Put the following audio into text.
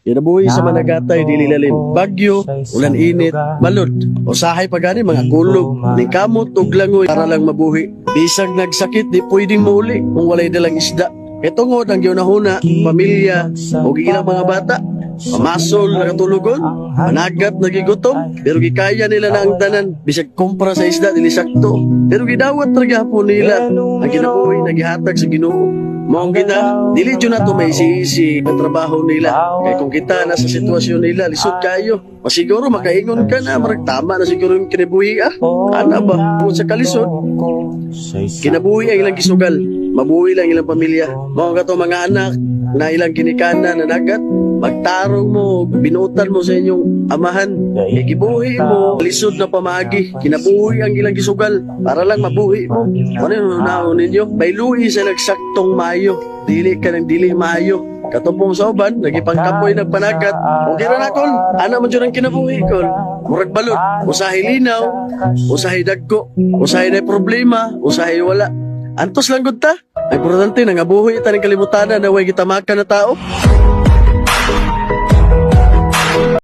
Kinabuhi sa managatay, dili lalim. Bagyo, ulan init, balod. Usahay pa gani mga kulog. Ning kamot ug langoy para lang mabuhi. Bisag nagsakit, di pwedeng mauli kung walay dalang isda. Itungod ang ginahuna, pamilya, o ilang mga bata. Pamasol na katulugon, managat nagigutom, pero gikaya nila na ang tanan, bisag kumpra sa isda, dili sakto. Pero gidawat tragahapon nila, ang kinabuhi nagihatag sa Ginoo. Maong kita, dili dyan na ito may isi na trabaho nila. Kaya kung kita nasa sitwasyon nila, lisod kayo. Masiguro makaingon ka na, marag tama na siguro yung kinabuhi Ana ba? Kung sa kalisod, kinabuhi ang ilang gisugal, mabuhi lang ilang pamilya. Maong ka mga anak na ilang ginikana na nagat, magtarong mo, binutan mo sa inyong amahan, ikibuhi mo, lisod na pamagi, kinabuhi ang ilang gisugal, para lang mabuhi mo. Ano yung naon ninyo? May luhi sa nagsaktong Mayo, dili ka ng dili Mayo. Katupong sa uban, nagipangkapoy nagpanagat. Okay ra na kol, ana man dyan ang kinabuhi kol. Murag balot, usahay linaw, usahay dagko, usahay na problema, usahay wala. Antos lang gud ta. Ang importante, nangabuhi ita ng kalibutan na way gitamakan na tao.